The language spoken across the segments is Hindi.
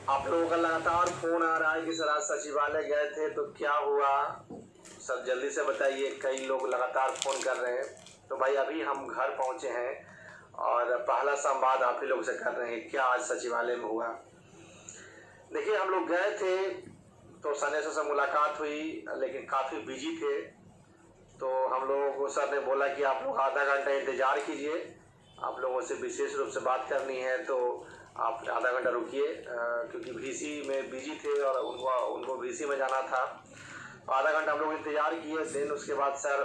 आप लोगों का लगातार फोन आ रहा है कि सर आज सचिवालय गए थे तो क्या हुआ, सब जल्दी से बताइए। कई लोग लगातार फोन कर रहे हैं। तो भाई अभी हम घर पहुंचे हैं और पहला संवाद आप ही लोग से कर रहे हैं, क्या आज सचिवालय में हुआ। देखिए हम लोग गए थे तो सनेसर से मुलाकात हुई, लेकिन काफ़ी बिजी थे। तो हम लोगों को सर ने बोला कि आप लोग आधा घंटा इंतज़ार कीजिए, आप लोगों से विशेष रूप से बात करनी है, तो आप आधा घंटा रुकिए, क्योंकि वीसी में बिजी थे और उनको वीसी में जाना था। तो आधा घंटा हम लोग इंतज़ार किए। देन उसके बाद सर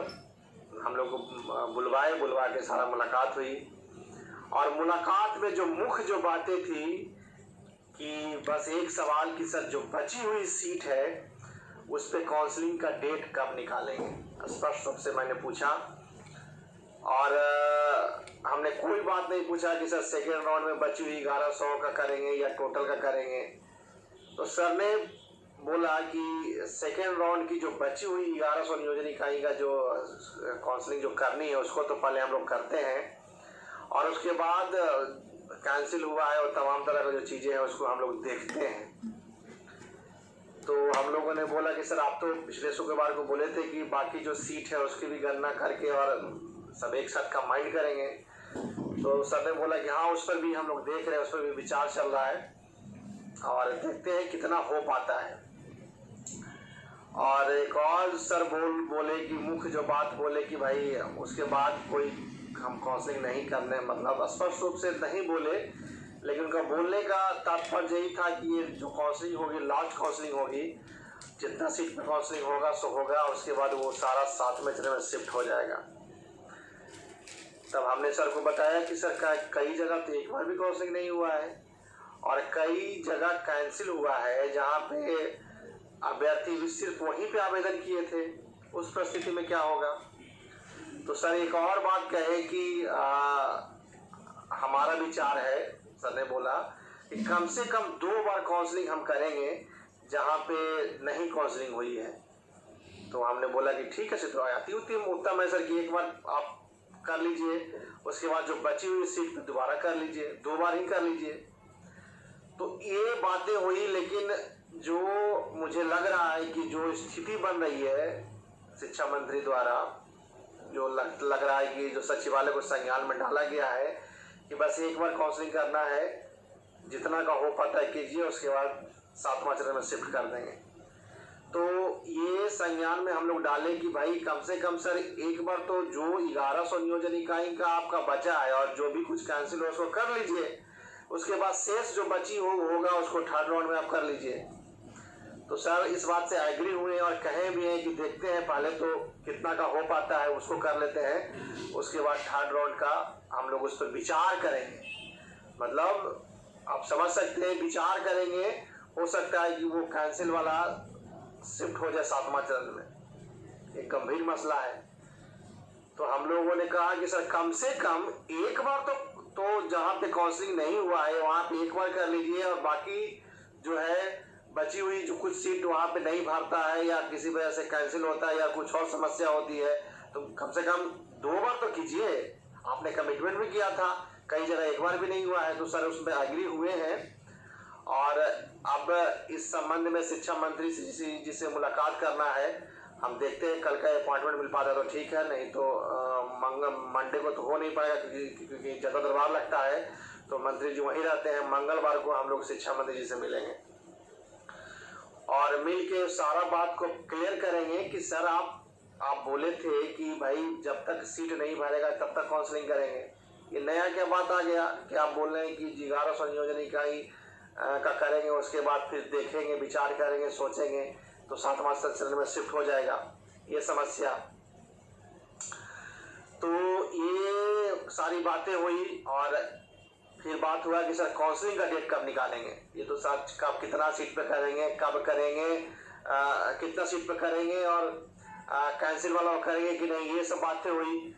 हम लोग को बुलवा के सारा मुलाकात हुई। और मुलाकात में जो मुख्य जो बातें थी कि बस एक सवाल कि सर जो बची हुई सीट है उस पर काउंसलिंग का डेट कब निकालेंगे, स्पष्ट रूप से मैंने पूछा। और हमने कोई बात नहीं पूछा कि सर सेकेंड राउंड में बची हुई 1100 का करेंगे या टोटल का करेंगे। तो सर ने बोला कि सेकेंड राउंड की जो बची हुई 1100 नियोजन इकाई का जो काउंसलिंग जो करनी है उसको तो पहले हम लोग करते हैं, और उसके बाद कैंसिल हुआ है और तमाम तरह का जो चीज़ें हैं उसको हम लोग देखते हैं। तो हम लोगों ने बोला कि सर आप तो पिछले शुक्रवार को बोले थे कि बाकी जो सीट है उसकी भी गणना करके और सब एक साथ कंबाइन करेंगे। तो सर ने बोला कि हाँ उस पर भी हम लोग देख रहे हैं, उस पर भी विचार चल रहा है और देखते हैं कितना हो पाता है। और एक और सर बोले कि मुख्य जो बात बोले कि भाई उसके बाद कोई हम काउंसलिंग नहीं करने, मतलब स्पष्ट रूप से नहीं बोले, लेकिन उनका बोलने का तात्पर्य यही था कि ये जो काउंसलिंग होगी लास्ट काउंसलिंग होगी, जितना सीट पर काउंसलिंग होगा सो होगा, उसके बाद वो सारा 7वें चरण में शिफ्ट हो जाएगा। तब हमने सर को बताया कि सर कई जगह तो एक बार भी काउंसलिंग नहीं हुआ है और कई जगह कैंसिल हुआ है जहाँ पे अभ्यर्थी भी सिर्फ वहीं पे आवेदन किए थे, उस परिस्थिति में क्या होगा। तो सर एक और बात कहे कि हमारा विचार है, सर ने बोला कि कम से कम 2 बार काउंसलिंग हम करेंगे जहाँ पे नहीं काउंसलिंग हुई है। तो हमने बोला कि ठीक है सर, तो अति उत्तम है सर कि एक बार आप कर लीजिए, उसके बाद जो बची हुई सीट पे दोबारा कर लीजिए, 2 बार ही कर लीजिए। तो ये बातें हुई, लेकिन जो मुझे लग रहा है कि जो स्थिति बन रही है शिक्षा मंत्री द्वारा, जो लग रहा है कि जो सचिवालय को संज्ञान में डाला गया है कि बस एक बार काउंसलिंग करना है, जितना का हो पाता है कीजिए, उसके बाद 7वां चरण में शिफ्ट कर देंगे। तो ये संज्ञान में हम लोग डाले कि भाई कम से कम सर एक बार तो जो 1100 नियोजन इकाई का आपका बचा है और जो भी कुछ कैंसिल हो उसको कर लीजिए, उसके बाद शेष जो बची होगा उसको थर्ड राउंड में आप कर लीजिए। तो सर इस बात से एग्री हुए और कहे भी हैं कि देखते हैं पहले तो कितना का हो पाता है उसको कर लेते हैं, उसके बाद थर्ड राउंड का हम लोग उस पर विचार करेंगे। मतलब आप समझ सकते हैं विचार करेंगे, हो सकता है कि वो कैंसिल वाला शिफ्ट हो जाए 7वां चरण में, एक गंभीर मसला है। तो हम लोगों ने कहा कि सर कम से कम एक बार तो जहाँ पे काउंसलिंग नहीं हुआ है वहाँ पे एक बार कर लीजिए, और बाकी जो है बची हुई जो कुछ सीट वहाँ पे नहीं भरता है या किसी वजह से कैंसिल होता है या कुछ और समस्या होती है, तो कम से कम 2 बार तो कीजिए। आपने कमिटमेंट भी किया था, कई जगह एक बार भी नहीं हुआ है, तो सर उसमें एग्री हुए हैं। और अब इस संबंध में शिक्षा मंत्री से जिससे मुलाकात करना है, हम देखते हैं कल का अपॉइंटमेंट मिल पाता तो ठीक है, नहीं तो मंडे को तो हो नहीं पाएगा क्योंकि जनता दरबार लगता है, तो मंत्री जी वहीं रहते हैं। मंगलवार को हम लोग शिक्षा मंत्री जी से मिलेंगे और मिल के सारा बात को क्लियर करेंगे कि सर आप बोले थे कि भाई जब तक सीट नहीं भरेगा तब तक काउंसलिंग करेंगे, ये नया क्या बात आ गया कि आप बोल रहे हैं कि 1100 नियोजन इकाई का करेंगे, उसके बाद फिर देखेंगे, विचार करेंगे, सोचेंगे तो 7वां चरण में शिफ्ट हो जाएगा, ये समस्या। तो ये सारी बातें हुई और फिर बात हुआ कि सर काउंसलिंग का डेट कब निकालेंगे, ये तो सर कब कितना सीट पे करेंगे, कब करेंगे, कितना सीट पे करेंगे और कैंसिल वाला करेंगे कि नहीं, ये सब बातें हुई।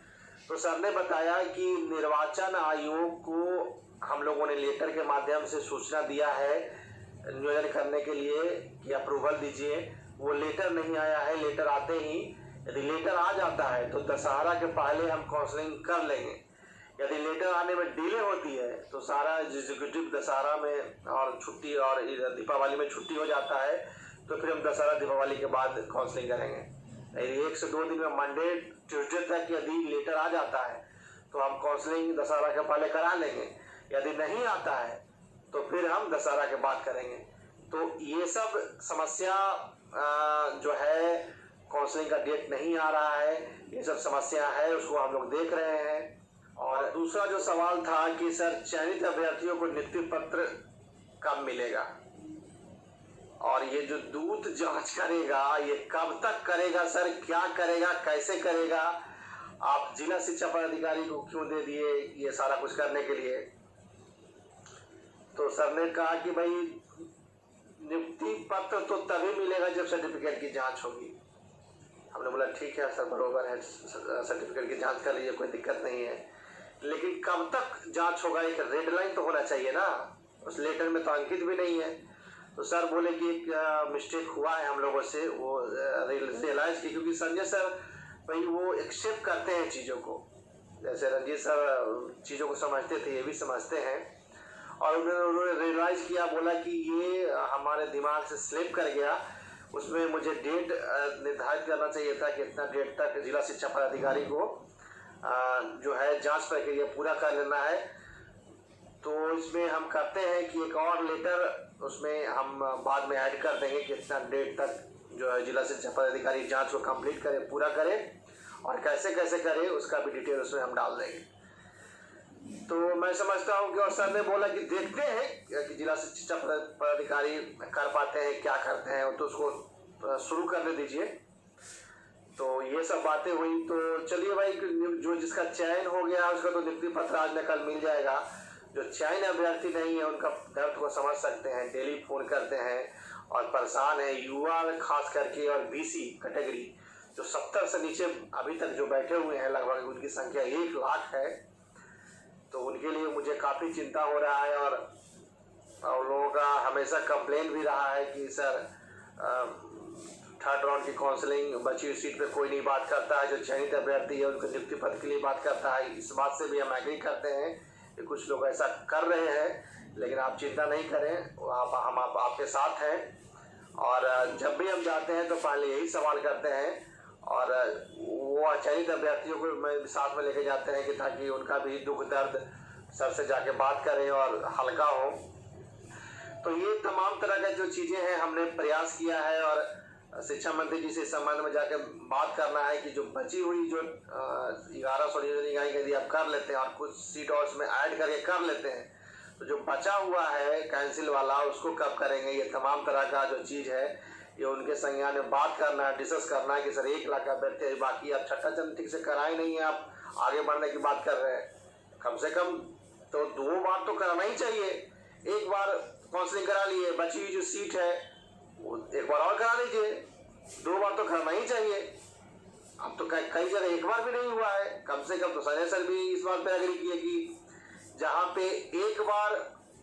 तो सर ने बताया कि निर्वाचन आयोग को हम लोगों ने लेटर के माध्यम से सूचना दिया है नियोजन करने के लिए कि अप्रूवल दीजिए। वो लेटर नहीं आया है, लेटर आते ही यदि लेटर आ जाता है तो दशहरा के पहले हम काउंसलिंग कर लेंगे। यदि लेटर आने में डिले होती है तो सारा एग्जीक्यूटिव दशहरा में और छुट्टी और दीपावली में छुट्टी हो जाता है, तो फिर हम दशहरा दीपावली के बाद काउंसलिंग करेंगे। 1 से 2 दिन में मंडे ट्यूसडे तक यदि लेटर आ जाता है तो हम काउंसलिंग दशहरा के पहले करा लेंगे। यदि नहीं आता है तो फिर हम दशहरा के बाद करेंगे। तो ये सब समस्या जो है, काउंसलिंग का डेट नहीं आ रहा है, ये सब समस्या है, उसको हम लोग देख रहे हैं। और दूसरा जो सवाल था कि सर चयनित अभ्यर्थियों को नियुक्ति पत्र कब मिलेगा, और ये जो दूत जांच करेगा ये कब तक करेगा सर, क्या करेगा, कैसे करेगा? आप जिला शिक्षा पदाधिकारी को क्यों दे दिए ये सारा कुछ करने के लिए? तो सर ने कहा कि भाई नियुक्ति पत्र तो तभी मिलेगा जब सर्टिफिकेट की जांच होगी। हमने बोला ठीक है सर, बरोबर है, सर्टिफिकेट की जांच कर लीजिए, कोई दिक्कत नहीं है, लेकिन कब तक जांच होगा, एक रेड लाइन तो होना चाहिए ना। उस लेटर में तो अंकित भी नहीं है। तो सर बोले कि एक मिस्टेक हुआ है हम लोगों से, वो रियलाइज की, क्योंकि संजय सर भाई वो एक्सेप्ट करते हैं चीज़ों को, जैसे रंजीत सर चीज़ों को समझते थे ये भी समझते हैं, और उन्होंने रियलाइज किया, बोला कि ये हमारे दिमाग से स्लिप कर गया, उसमें मुझे डेट निर्धारित करना चाहिए था कि इतना डेट तक जिला शिक्षा पदाधिकारी को जो है जांच प्रक्रिया पूरा कर लेना है। तो इसमें हम करते हैं कि एक और लेटर उसमें हम बाद में ऐड कर देंगे कि इतना डेट तक जो है जिला शिक्षा पदाधिकारी जांच को कंप्लीट करे, पूरा करे, और कैसे कैसे करे उसका भी डिटेल उसमें हम डाल देंगे। तो मैं समझता हूँ कि, और सर ने बोला कि देखते हैं कि जिला शिक्षा पदाधिकारी कर पाते हैं, क्या करते हैं, तो उसको शुरू करने दीजिए। तो ये सब बातें हुई। तो चलिए भाई, जो जिसका चयन हो गया उसका तो नियुक्ति पत्र आज न कल मिल जाएगा। जो चयन अभ्यर्थी नहीं है उनका दर्द को समझ सकते हैं, डेली फोन करते हैं और परेशान है, युवा खास करके और बीसी कैटेगरी जो 70 से नीचे अभी तक जो बैठे हुए हैं, लगभग उनकी संख्या 1 लाख है। तो उनके लिए मुझे काफ़ी चिंता हो रहा है, और लोगों का हमेशा कंप्लेन भी रहा है कि सर थर्ड राउंड की काउंसलिंग बची हुई सीट पे कोई नहीं बात करता है, जो चयनित अभ्यर्थी है उनको नियुक्ति पत्र के लिए बात करता है। इस बात से भी हम एग्री करते हैं कि कुछ लोग ऐसा कर रहे हैं, लेकिन आप चिंता नहीं करें, हम आपके साथ हैं। और जब भी हम जाते हैं तो पहले यही सवाल करते हैं, और वो चयनित अभ्यर्थियों को साथ में लेके जाते हैं कि ताकि उनका भी दुख दर्द सर से जाके बात करें और हल्का हो। तो ये तमाम तरह का जो चीज़ें हैं हमने प्रयास किया है, और शिक्षा मंत्री जी से इस संबंध में जाकर बात करना है कि जो बची हुई जो 1100 नियोजन यदि आप कर लेते हैं और कुछ सीट और उसमें ऐड करके कर लेते हैं, तो जो बचा हुआ है कैंसिल वाला उसको कब करेंगे। ये तमाम तरह का जो चीज़ है ये उनके संज्ञान में बात करना है, डिस्कस करना है कि सर 1 लाख अभ्यर्थी है, बाकी आप छठा चरण ठीक से कराए नहीं है, आप आगे बढ़ने की बात कर रहे हैं। कम से कम तो 2 बार तो कराना ही चाहिए। एक बार काउंसलिंग करा लिए, बची हुई जो सीट है वो एक बार और करा लीजिए, 2 बार तो करना ही चाहिए। अब तो कई जगह 1 बार भी नहीं हुआ है। कम से कम तो संजय सर भी इस बात पे एग्री किए कि जहाँ पे 1 बार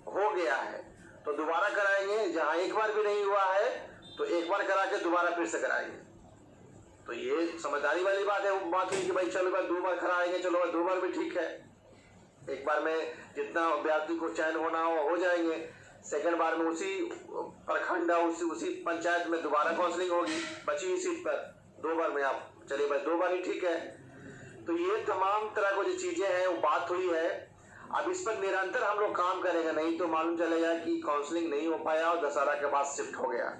हो गया है तो दोबारा कराएंगे, जहाँ 1 बार भी नहीं हुआ है तो 1 बार करा के दोबारा फिर से कराएंगे। तो ये समझदारी वाली बात है। वो बात हुई कि भाई चलो भाई 2 बार कराएंगे, चलो भाई 2 बार भी ठीक है, 1 बार में जितना अभ्यर्थी को चयन होना हो जाएंगे, सेकंड बार में उसी प्रखंड उसी पंचायत में दोबारा काउंसलिंग होगी बची हुई सीट पर 2 बार में। आप चलिए भाई 2 बार ही ठीक है। तो ये तमाम तरह की जो चीजें हैं वो बात हुई है। अब इस पर निरंतर हम लोग काम करेंगे, नहीं तो मालूम चलेगा कि काउंसलिंग नहीं हो पाया और दशहरा के बाद शिफ्ट हो गया।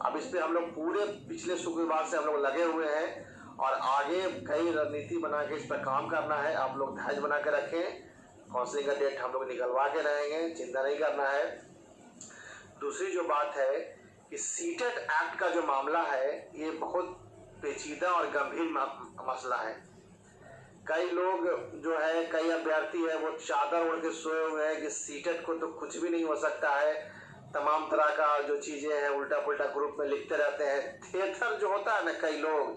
अब इस पर हम लोग पूरे पिछले शुक्रवार से हम लोग लगे हुए हैं और आगे कई रणनीति बना के इस पर काम करना है। आप लोग धैर्य बना के रखें, काउंसलिंग का डेट हम लोग निकलवा के रहेंगे, चिंता नहीं करना है। दूसरी जो बात है कि सीटेट एक्ट का जो मामला है ये बहुत पेचीदा और गंभीर मसला है। कई लोग जो है, कई अभ्यर्थी है वो चादर ओढ़ के सोए हुए हैं कि सीटेट को तो कुछ भी नहीं हो सकता है। तमाम तरह का जो चीजें हैं उल्टा पुल्टा ग्रुप में लिखते रहते हैं। थेथर जो होता है ना, कई लोग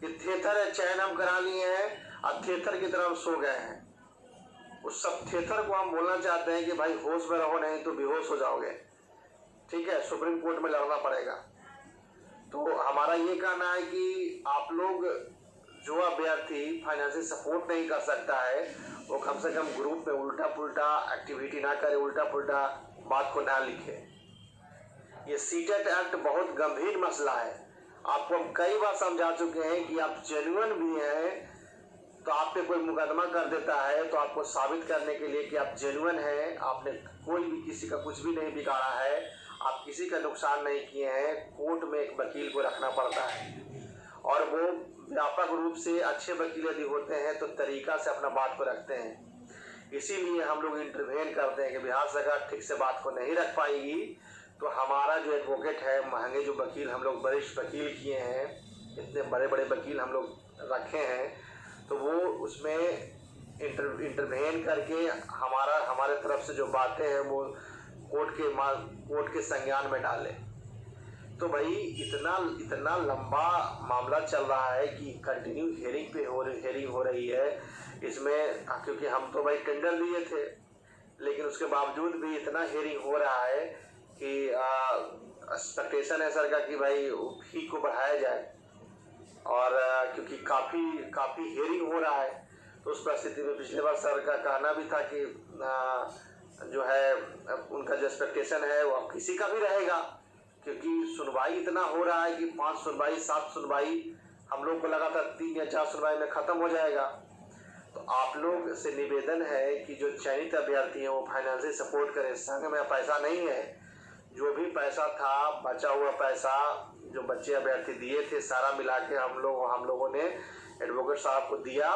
कि थेथर है, चयन हम करा लिए हैं और थेथर की तरफ सो गए हैं। उस सब थेथर को हम बोलना चाहते हैं कि भाई होश में रहो, नहीं तो बेहोश हो जाओगे, ठीक है, सुप्रीम कोर्ट में लड़ना पड़ेगा। तो हमारा ये कहना है कि आप लोग जो अभ्यर्थी फाइनेंशियल सपोर्ट नहीं कर सकता है वो कम से कम ग्रुप में उल्टा पुल्टा एक्टिविटी ना करे, उल्टा पुल्टा बात को ना लिखे। ये सीटेट एक्ट बहुत गंभीर मसला है। आपको हम कई बार समझा चुके हैं कि आप जेन्युइन भी हैं तो आप पे कोई मुकदमा कर देता है तो आपको साबित करने के लिए कि आप जेन्युइन हैं, आपने कोई भी किसी का कुछ भी नहीं बिगाड़ा है, आप किसी का नुकसान नहीं किए हैं, कोर्ट में एक वकील को रखना पड़ता है। और वो व्यापक रूप से अच्छे वकील यदि होते हैं तो तरीका से अपना बात को रखते हैं। इसीलिए हम लोग इंटरवेन करते हैं कि बिहार सरकार ठीक से बात को नहीं रख पाएगी तो हमारा जो एडवोकेट है, महंगे जो वकील हम लोग वरिष्ठ वकील किए हैं, इतने बड़े बड़े वकील हम लोग रखे हैं, तो वो उसमें इंटरवेन करके हमारे तरफ से जो बातें हैं वो कोर्ट के संज्ञान में डाले। तो भाई इतना लंबा मामला चल रहा है कि कंटिन्यू हेयरिंग हो रही है इसमें, क्योंकि हम तो भाई टेंडर दिए थे लेकिन उसके बावजूद भी इतना हेयरिंग हो रहा है कि एक्सपेक्टेशन है सर का कि भाई फी को बढ़ाया जाए। और क्योंकि काफ़ी हेयरिंग हो रहा है तो उस परिस्थिति में पिछले बार सर का कहना भी था कि जो है उनका जो एक्सपेक्टेशन है वो अब किसी का भी रहेगा, क्योंकि सुनवाई इतना हो रहा है कि 5 सुनवाई 7 सुनवाई हम लोग को लगा था 3 या 4 सुनवाई में ख़त्म हो जाएगा। तो आप लोग से निवेदन है कि जो चयनित अभ्यर्थी हैं वो फाइनेंशियल सपोर्ट करें। संघ में पैसा नहीं है, जो भी पैसा था बचा हुआ पैसा जो बच्चे अभ्यर्थी दिए थे सारा मिला के हम लोगों ने एडवोकेट साहब को दिया,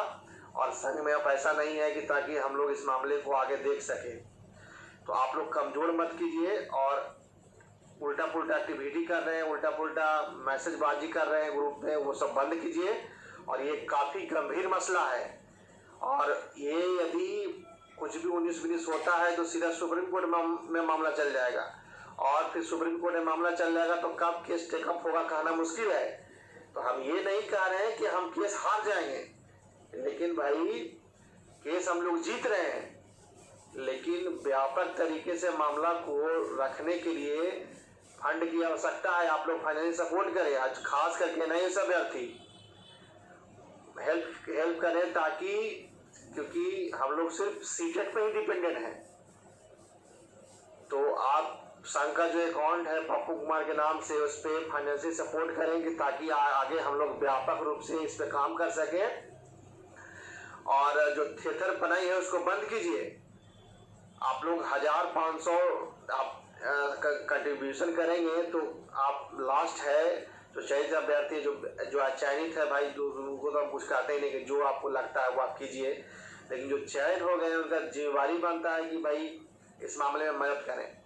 और संघ में पैसा नहीं है कि ताकि हम लोग इस मामले को आगे देख सकें। तो आप लोग कमजोर मत कीजिए और उल्टा पुल्टा एक्टिविटी कर रहे हैं, उल्टा पुल्टा मैसेजबाजी कर रहे हैं ग्रुप में, वो सब बंद कीजिए। और ये काफ़ी गंभीर मसला है और ये यदि कुछ भी 19-20 होता है तो सीधा सुप्रीम कोर्ट में मामला चल जाएगा, और फिर सुप्रीम कोर्ट में मामला चल जाएगा तो कब केस टेकअप होगा कहना मुश्किल है। तो हम ये नहीं कह रहे हैं कि हम केस हार जाएंगे, लेकिन भाई केस हम लोग जीत रहे हैं, लेकिन व्यापक तरीके से मामला को रखने के लिए फंड की आवश्यकता है। आप लोग फाइनेंशियल सपोर्ट करें, आज खास करके नए अभ्यर्थी हेल्प करें, ताकि क्योंकि हम लोग सिर्फ सीटेट पे ही डिपेंडेंट हैं। तो आप संघ का जो अकाउंट है पप्पू कुमार के नाम से उस पर फाइनेंशियल सपोर्ट करेंगे ताकि आगे हम लोग व्यापक रूप से इस पे काम कर सकें। और जो थिएटर बनाई है उसको बंद कीजिए। आप लोग 1500 आप कंट्रीब्यूशन करेंगे तो आप लास्ट है तो चयनित अभ्यर्थी जो चयनित है भाई, उनको तो हम कुछ कहते ही नहीं कि जो आपको लगता है वो आप कीजिए, लेकिन जो चयन हो गए उनका जिम्मेवारी बनता है कि भाई इस मामले में मदद करें।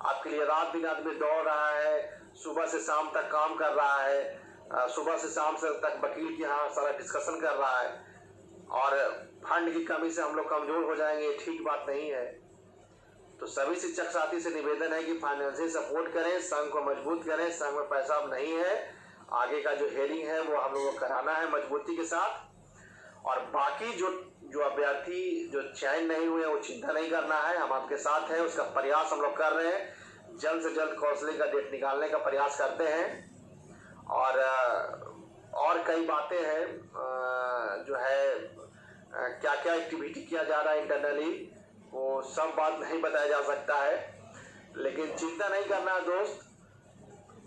आपके लिए रात दिन आदमी दौड़ रहा है, सुबह से शाम तक काम कर रहा है, सुबह से शाम से तक वकील के यहाँ सारा डिस्कशन कर रहा है, और फंड की कमी से हम लोग कमजोर हो जाएंगे, ठीक बात नहीं है। तो सभी शिक्षक साथी से निवेदन है कि फाइनेंशियल सपोर्ट करें, संघ को मजबूत करें। संघ में पैसा अब नहीं है, आगे का जो हेयरिंग है वो हम लोगों को कराना है मजबूती के साथ। और बाकी जो अभ्यर्थी जो चयन नहीं हुए वो चिंता नहीं करना है, हम आपके साथ हैं, उसका प्रयास हम लोग कर रहे हैं। जल्द से जल्द काउंसलिंग का डेट निकालने का प्रयास करते हैं। और कई बातें हैं जो है क्या क्या एक्टिविटी किया जा रहा है इंटरनली, वो सब बात नहीं बताया जा सकता है, लेकिन चिंता नहीं करना है दोस्त।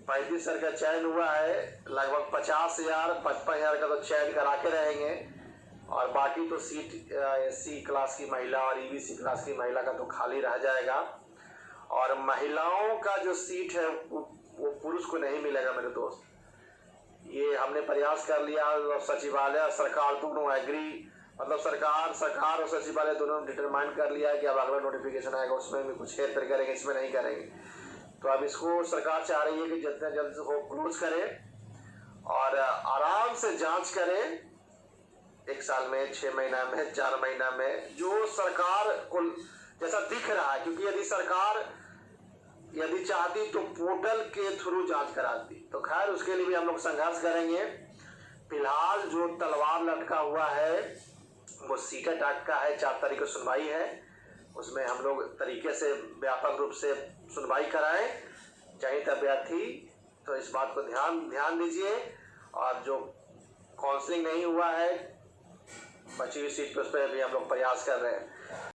35 सर का चयन हुआ है, लगभग 50,000 55,000 का तो चयन करा के रहेंगे, और बाकी तो सीट SC क्लास की महिला और EBC क्लास की महिला का तो खाली रह जाएगा। और महिलाओं का जो सीट है वो पुरुष को नहीं मिलेगा मेरे दोस्त। ये हमने प्रयास कर लिया, सचिवालय और सरकार दोनों एग्री, मतलब सरकार और सचिवालय दोनों ने डिटरमाइन कर लिया है कि अब अगला नोटिफिकेशन आएगा उसमें भी कुछ हेरफेर करेंगे, इसमें नहीं करेंगे। तो अब इसको सरकार चाह रही है कि जितना जल्द हो क्लोज करें और आराम से जांच करें, 1 साल में, 6 महीना में, 4 महीना में, जो सरकार को जैसा दिख रहा है। क्योंकि यदि सरकार चाहती तो पोर्टल के थ्रू जांच कराती, तो खैर उसके लिए भी हम लोग संघर्ष करेंगे। फिलहाल जो तलवार लटका हुआ है वो सीटेट एक्ट का है, 4 तारीख को सुनवाई है, उसमें हम लोग तरीके से व्यापक रूप से सुनवाई कराएं चयनित अभ्यर्थी। तो इस बात को ध्यान दीजिए। और जो काउंसलिंग नहीं हुआ है, बची हुई सीट पर उस पर अभी हम लोग प्रयास कर रहे हैं।